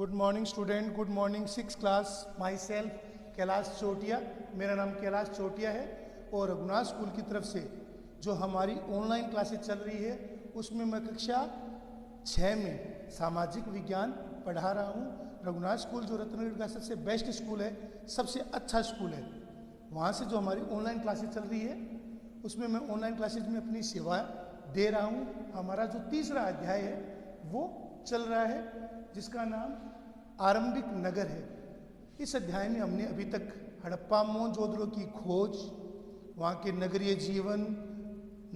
Good morning student, good morning six class. Myself Kailash Chotiya, मेरा नाम कैलाश चोटिया है और रघुनाथ स्कूल की तरफ से जो हमारी ऑनलाइन क्लासेस चल रही है उसमें मैं कक्षा 6 में सामाजिक विज्ञान पढ़ा रहा हूँ। रघुनाथ स्कूल जो रत्नगिरी का सबसे बेस्ट स्कूल है, सबसे अच्छा स्कूल है, वहाँ से जो हमारी ऑनलाइन क्लासेस चल रही है उसमें मैं ऑनलाइन क्लासेस में अपनी सेवा दे रहा हूँ। हमारा जो तीसरा अध्याय है वो चल रहा है जिसका नाम आरंभिक नगर है। इस अध्याय में हमने अभी तक हड़प्पा मोहनजोदड़ो की खोज, वहाँ के नगरीय जीवन,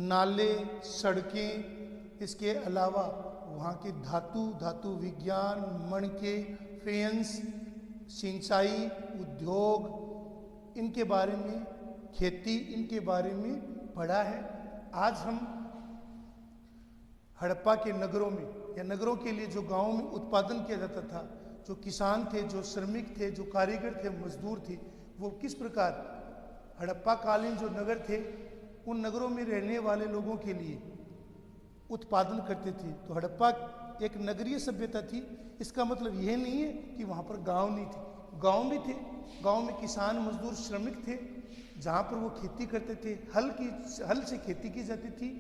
नाले, सड़कें, इसके अलावा वहाँ के धातु विज्ञान, मणके, फेंस, सिंचाई, उद्योग, इनके बारे में, खेती, इनके बारे में पढ़ा है। आज हम हड़प्पा के नगरों में या नगरों के लिए जो गांवों में उत्पादन किया जाता था, जो किसान थे, जो श्रमिक थे, जो कारीगर थे, मजदूर थे, वो किस प्रकार हड़प्पा कालीन जो नगर थे उन नगरों में रहने वाले लोगों के लिए उत्पादन करते थे। तो हड़प्पा एक नगरीय सभ्यता थी। इसका मतलब यह नहीं है कि वहाँ पर गांव नहीं थे, गांव भी थे। गांव में किसान, मजदूर, श्रमिक थे जहाँ पर वो खेती करते थे। हल से खेती की जाती थी।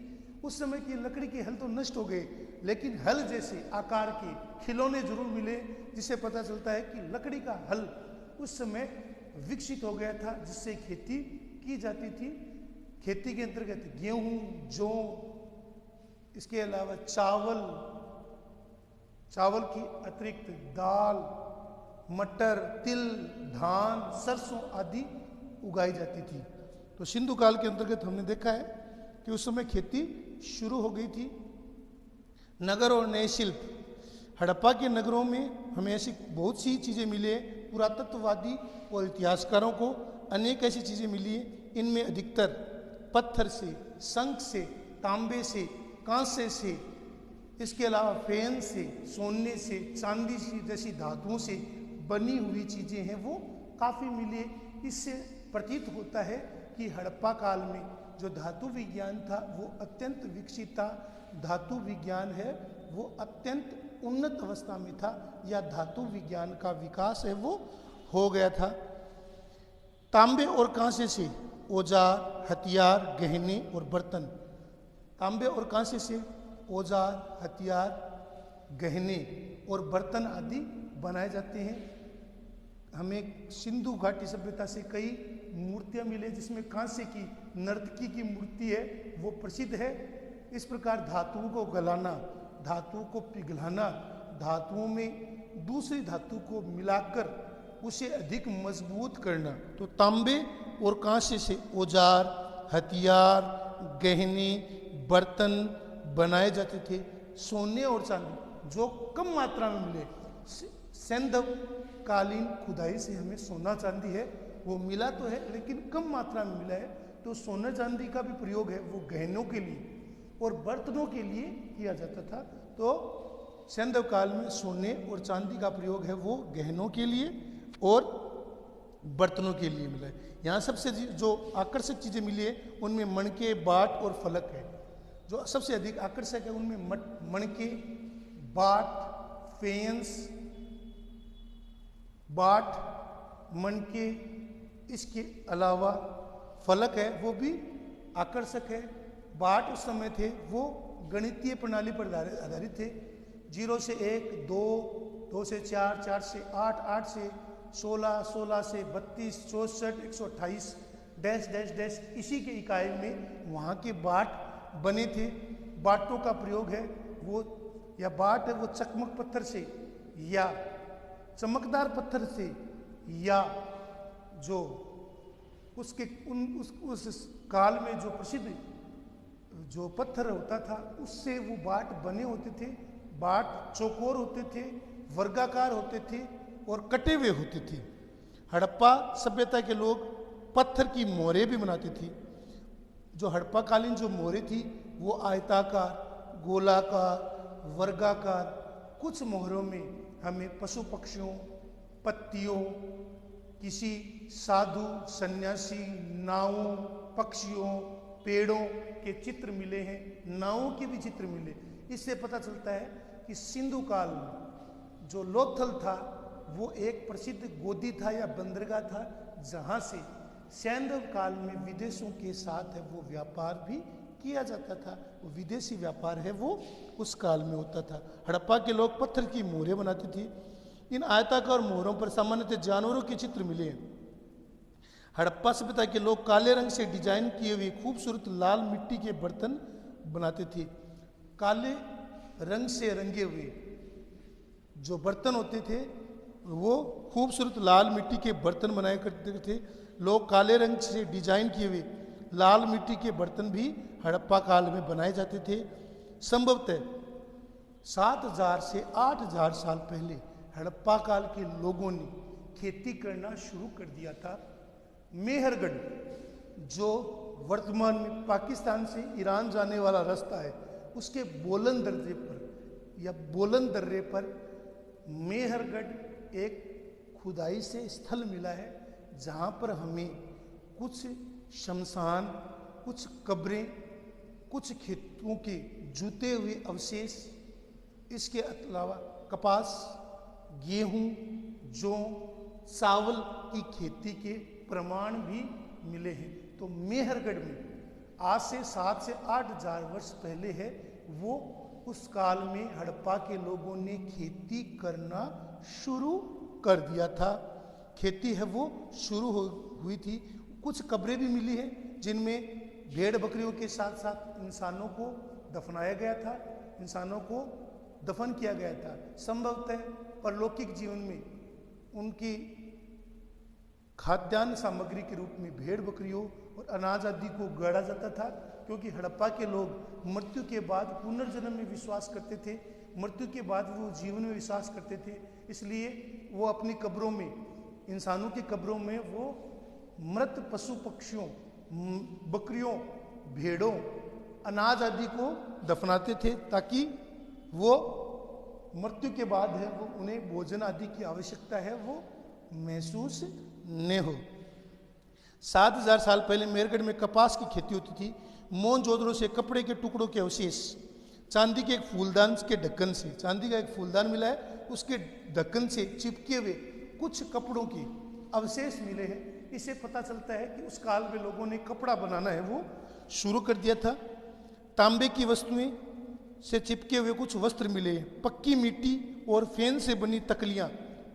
उस समय की लकड़ी के हल तो नष्ट हो गए, लेकिन हल जैसे आकार के खिलौने जरूर मिले, जिससे पता चलता है कि लकड़ी का हल उस समय विकसित हो गया था जिससे खेती की जाती थी। खेती के अंतर्गत गेहूं, जौ, इसके अलावा चावल की अतिरिक्त दाल, मटर, तिल, धान, सरसों आदि उगाई जाती थी। तो सिंधु काल के अंतर्गत हमने देखा है कि उस समय खेती शुरू हो गई थी। नगर और नए शिल्प, हड़प्पा के नगरों में हमें ऐसी बहुत सी चीज़ें मिली है। पुरातत्ववादी और इतिहासकारों को अनेक ऐसी चीज़ें मिली हैं। इनमें अधिकतर पत्थर से, शंख से, तांबे से, कांसे से, इसके अलावा फेन से, सोने से, चांदी से जैसी धातुओं से बनी हुई चीज़ें हैं वो काफ़ी मिली है। इससे प्रतीत होता है कि हड़प्पा काल में जो धातु विज्ञान था वो अत्यंत विकसित था। धातु विज्ञान है वो अत्यंत उन्नत अवस्था में था, या धातु विज्ञान का विकास है वो हो गया था। तांबे और कांसे से औजार, हथियार, गहने और बर्तन, तांबे और कांसे से औजार, हथियार, गहने और बर्तन आदि बनाए जाते हैं। हमें सिंधु घाटी सभ्यता से कई मूर्तियां मिले जिसमें कांसे की नर्तकी की मूर्ति है वो प्रसिद्ध है। इस प्रकार धातुओं को गलाना, धातुओं को पिघलाना, धातुओं में दूसरी धातु को मिलाकर उसे अधिक मजबूत करना, तो तांबे और कांसे से औजार, हथियार, गहने, बर्तन बनाए जाते थे। सोने और चांदी जो कम मात्रा में मिले, सैंधव कालीन खुदाई से हमें सोना चांदी है वो मिला तो है लेकिन कम मात्रा में मिला है। तो सोना चांदी का भी प्रयोग है वो गहनों के लिए और बर्तनों के लिए किया जाता था। तो सैंधव काल में सोने और चांदी का प्रयोग है वो गहनों के लिए और बर्तनों के लिए मिला है। यहाँ सबसे जो आकर्षक चीज़ें मिली है उनमें मणके, बाट और फलक है। जो सबसे अधिक आकर्षक है उनमें मणके, बाट, फेंस, मणके, इसके अलावा फलक है वो भी आकर्षक है। बाट उस समय थे वो गणितीय प्रणाली पर आधारित थे। 0 से 1, 2, 2 से 4, 4 से 8, 8 से 16, 16 से 32, 64, 128, डैश डैश डैश, इसी के इकाई में वहाँ के बाट बने थे। बाटों का प्रयोग है वो, या बाट है वो चकमक पत्थर से या चमकदार पत्थर से, या जो उसके उस काल में जो प्रसिद्ध जो पत्थर होता था उससे वो बाट बने होते थे। बाट चौकोर होते थे, वर्गाकार होते थे और कटे हुए होते थे। हड़प्पा सभ्यता के लोग पत्थर की मोहरें भी बनाते थे। जो हड़प्पा कालीन जो मोहरें थी वो आयताकार, गोलाकार, वर्गाकार, कुछ मोहरों में हमें पशु पक्षियों, पत्तियों, किसी साधु, सन्यासी, नावों, पक्षियों, पेड़ों के चित्र मिले हैं, नावों के भी चित्र मिले। इससे पता चलता है कि सिंधु काल में जो लोथल था वो एक प्रसिद्ध गोदी था या बंदरगाह था, जहाँ से सैंधव काल में विदेशों के साथ है वो व्यापार भी किया जाता था। वो विदेशी व्यापार है वो उस काल में होता था। हड़प्पा के लोग पत्थर की मोहरें बनाते थे। इन आयताकार मोहरों पर सामान्यतः जानवरों के चित्र मिले हैं। हड़प्पा सभ्यता के लोग काले रंग से डिजाइन किए हुए खूबसूरत लाल मिट्टी के बर्तन बनाते थे। काले रंग से रंगे हुए जो बर्तन होते थे वो खूबसूरत लाल मिट्टी के बर्तन बनाया करते थे। लोग काले रंग से डिजाइन किए हुए लाल मिट्टी के बर्तन भी हड़प्पा काल में बनाए जाते थे। संभवतः 7000 से 8000 साल पहले हड़प्पा काल के लोगों ने खेती करना शुरू कर दिया था। मेहरगढ़ जो वर्तमान में पाकिस्तान से ईरान जाने वाला रास्ता है, उसके बोलन दर्रे पर या बोलन दर्रे पर मेहरगढ़ एक खुदाई से स्थल मिला है, जहाँ पर हमें कुछ शमशान, कुछ कब्रें, कुछ खेतों के जूते हुए अवशेष, इसके अलावा कपास, गेहूं, जौ, चावल की खेती के प्रमाण भी मिले हैं। तो मेहरगढ़ में आज से 7 से 8000 वर्ष पहले है वो उस काल में हड़प्पा के लोगों ने खेती करना शुरू कर दिया था। खेती है वो शुरू हुई थी। कुछ कब्रें भी मिली है जिनमें भेड़ बकरियों के साथ साथ इंसानों को दफनाया गया था, इंसानों को दफन किया गया था। संभवतः परलौकिक जीवन में उनकी खाद्यान्न सामग्री के रूप में भेड़ बकरियों और अनाज आदि को गाड़ा जाता था, क्योंकि हड़प्पा के लोग मृत्यु के बाद पुनर्जन्म में विश्वास करते थे, मृत्यु के बाद वो जीवन में विश्वास करते थे। इसलिए वो अपनी कब्रों में, इंसानों की कब्रों में वो मृत पशु पक्षियों, बकरियों, भेड़ों, अनाज आदि को दफनाते थे, ताकि वो मृत्यु के बाद है वो उन्हें भोजन आदि की आवश्यकता है वो महसूस न हो। 7000 साल पहले मेहरगढ़ में कपास की खेती होती थी। मोहनजोदड़ो से कपड़े के टुकड़ों के अवशेष, चांदी के एक फूलदान के ढक्कन से, चांदी का एक फूलदान मिला है, उसके ढक्कन से चिपके हुए कुछ कपड़ों के अवशेष मिले हैं। इससे पता चलता है कि उस काल में लोगों ने कपड़ा बनाना है वो शुरू कर दिया था। तांबे की वस्तुएं से चिपके हुए कुछ वस्त्र मिले हैं। पक्की मिट्टी और फेन से बनी तकलियां,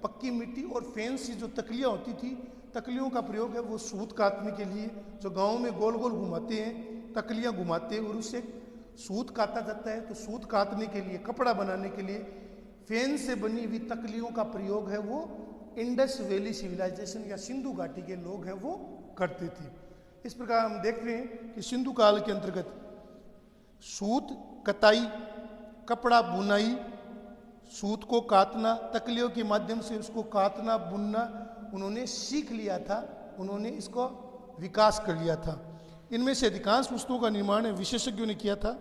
पक्की मिट्टी और फेन से जो तकलियां होती थी, तकलियों का प्रयोग है वो सूत काटने के लिए, जो गाँव में गोल गोल घुमाते हैं, तकलियां घुमाते हैं और उससे सूत काटा जाता है। तो सूत काटने के लिए, कपड़ा बनाने के लिए फेन से बनी हुई तकलियों का प्रयोग है वो इंडस वैली सिविलाइजेशन या सिंधु घाटी के लोग हैं वो करते थे। इस प्रकार हम देख रहे हैं कि सिंधु काल के अंतर्गत सूत कताई, कपड़ा बुनाई, सूत को काटना, तकलियों के माध्यम से उसको काटना, बुनना उन्होंने सीख लिया था, उन्होंने इसको विकास कर लिया था। इनमें से अधिकांश वस्तुओं का निर्माण विशेषज्ञों ने किया था।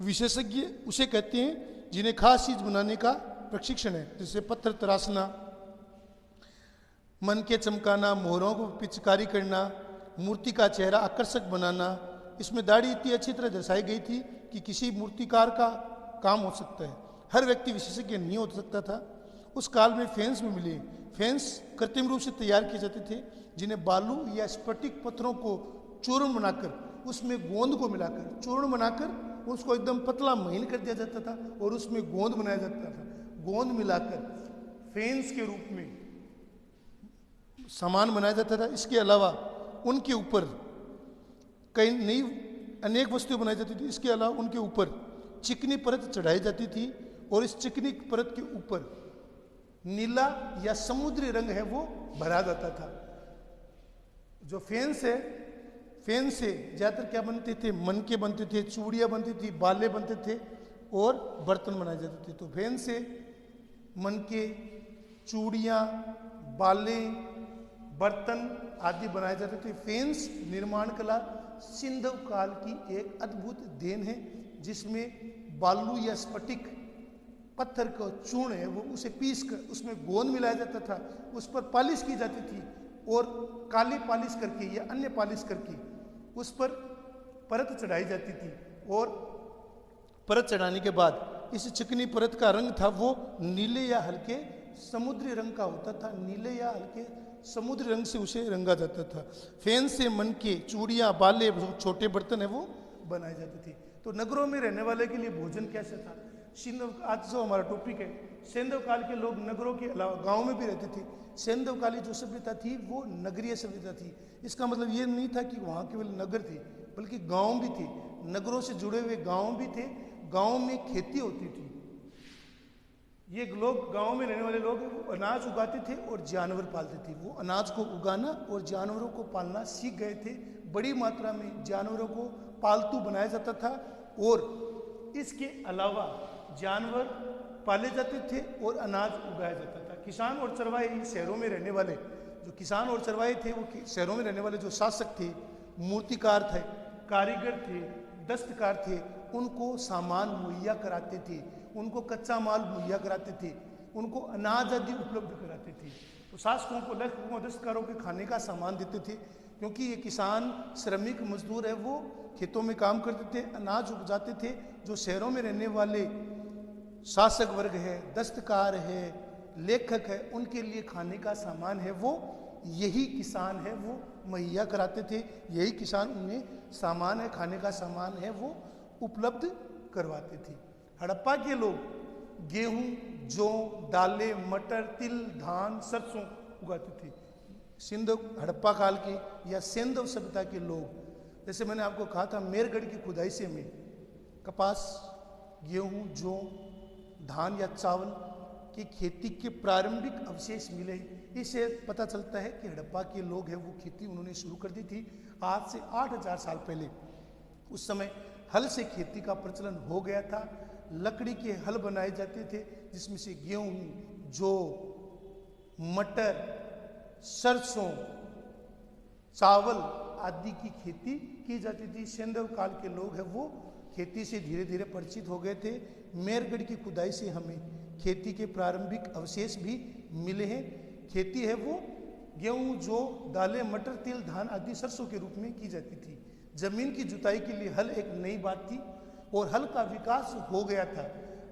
विशेषज्ञ उसे कहते हैं जिन्हें खास चीज बनाने का प्रशिक्षण है, जैसे पत्थर तराशना, मन के चमकाना, मोहरों को पिचकारी करना, मूर्ति का चेहरा आकर्षक बनाना। इसमें दाढ़ी इतनी अच्छी तरह दर्शाई गई थी कि किसी मूर्तिकार का काम हो सकता है, हर व्यक्ति विशेषज्ञ नहीं हो सकता था। उस काल में फेंस भी मिले। फेंस कृत्रिम रूप से तैयार किए जाते थे, जिन्हें बालू या स्फटिक पत्थरों को चूर्ण बनाकर, उसमें गोंद को मिलाकर, चूर्ण बनाकर उसको एकदम पतला महीन कर दिया जाता था और उसमें गोंद बनाया जाता था। गोंद मिलाकर फेंस के रूप में सामान बनाया जाता था। इसके अलावा उनके ऊपर कई नई अनेक वस्तुएं बनाई जाती थी। इसके अलावा उनके ऊपर चिकनी परत चढ़ाई जाती थी और इस चिकनी परत के ऊपर नीला या समुद्री रंग है वो भरा जाता था। जो फेंस है, फेंस से ज़्यादातर क्या बनते थे, मन के बनते थे, चूड़ियाँ बनती थी, बाले बनते थे और बर्तन बनाए जाते थे। तो फेंस से मन के, चूड़ियाँ, बाले, बर्तन आदि बनाए जाते थे। फेंस निर्माण कला सिंधु काल की एक अद्भुत देन है, जिसमें बालू या स्फटिक पत्थर का चूर्ण है वो उसे पीस कर उसमें गोंद मिलाया जाता था, उस पर पालिश की जाती थी और काली पालिश करके या अन्य पालिश करके उस पर परत चढ़ाई जाती थी और परत चढ़ाने के बाद इस चिकनी परत का रंग था वो नीले या हल्के समुद्री रंग का होता था। नीले या हल्के समुद्री रंग से उसे रंगा जाता था। फेन से मन के चूड़ियाँ, बाले, छोटे बर्तन है वो बनाए जाते थे। तो नगरों में रहने वाले के लिए भोजन कैसे था? सिंधव, आज जो हमारा टॉपिक है, सैंधव काल के लोग नगरों के अलावा गाँव में भी रहते थे। सैंधव काली जो सभ्यता थी वो नगरीय सभ्यता थी। इसका मतलब ये नहीं था कि वहाँ केवल नगर थे, बल्कि गांव भी थे। नगरों से जुड़े हुए गांव भी थे। गांव में खेती होती थी। ये लोग, गांव में रहने वाले लोग, वो अनाज उगाते थे और जानवर पालते थे। वो अनाज को उगाना और जानवरों को पालना सीख गए थे। बड़ी मात्रा में जानवरों को पालतू बनाया जाता था और इसके अलावा जानवर पाले जाते थे और अनाज उगाया जाता था। किसान और चरवाहे, शहरों में रहने वाले जो किसान और चरवाहे थे, वो शहरों में रहने वाले जो शासक थे, मूर्तिकार थे, कारीगर थे, दस्तकार थे, उनको सामान मुहैया कराते थे, उनको कच्चा माल मुहैया कराते थे, उनको अनाज आदि उपलब्ध कराते थे। तो शासकों को, लेखकों, दस्तकारों के खाने का सामान देते थे, क्योंकि ये किसान श्रमिक मजदूर है, वो खेतों में काम करते थे, अनाज उपजाते थे। जो शहरों में रहने वाले शासक वर्ग है, दस्तकार है, लेखक है, उनके लिए खाने का सामान है वो यही किसान है वो मुहैया कराते थे। यही किसान उन्हें सामान है, खाने का सामान है वो उपलब्ध करवाते थे। हड़प्पा के लोग गेहूं, जौ, दालें, मटर, तिल, धान, सरसों उगाते थे। सिंधु हड़प्पा काल के या सिंधु सभ्यता के लोग, जैसे मैंने आपको कहा था, मेरगढ़ की खुदाई से हमें कपास, गेहूं, जौ, धान या चावल की खेती के प्रारंभिक अवशेष मिले। इससे पता चलता है कि हड़प्पा के लोग हैं वो खेती उन्होंने शुरू कर दी थी आज से 8000 साल पहले। उस समय हल से खेती का प्रचलन हो गया था। लकड़ी के हल बनाए जाते थे जिसमें से गेहूं, जौ, मटर, सरसों, चावल आदि की खेती की जाती थी। सिंधु काल के लोग हैं वो खेती से धीरे धीरे परिचित हो गए थे। मेरगढ़ की खुदाई से हमें खेती के प्रारंभिक अवशेष भी मिले हैं। खेती है वो गेहूं, जौ, दालें, मटर, तिल, धान आदि सरसों के रूप में की जाती थी। जमीन की जुताई के लिए हल एक नई बात थी और हल का विकास हो गया था।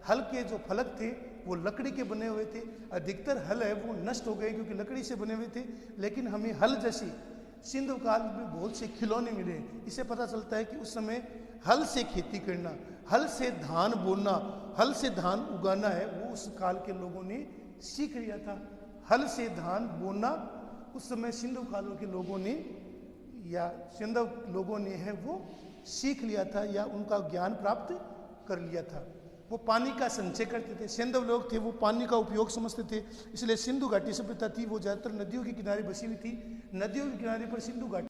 हल के जो फलक थे वो लकड़ी के बने हुए थे। अधिकतर हल है वो नष्ट हो गए क्योंकि लकड़ी से बने हुए थे, लेकिन हमें हल जैसे सिंधु काल में बहुत से खिलौने मिले। इससे पता चलता है कि उस समय हल से खेती करना, हल से धान बोना, हल से धान उगाना है वो उस काल के लोगों ने सीख लिया था। हल से धान बोना उस समय सिंधु कालों के लोगों ने या सिंधु लोगों ने है वो सीख लिया था या उनका ज्ञान प्राप्त कर लिया था। वो पानी का संचय करते थे। सिंधु लोग थे वो पानी का उपयोग समझते थे, इसलिए सिंधु घाटी सभ्यता थी वो ज़्यादातर नदियों के किनारे बसी हुई थी। नदियों के किनारे पर सिंधु घाटी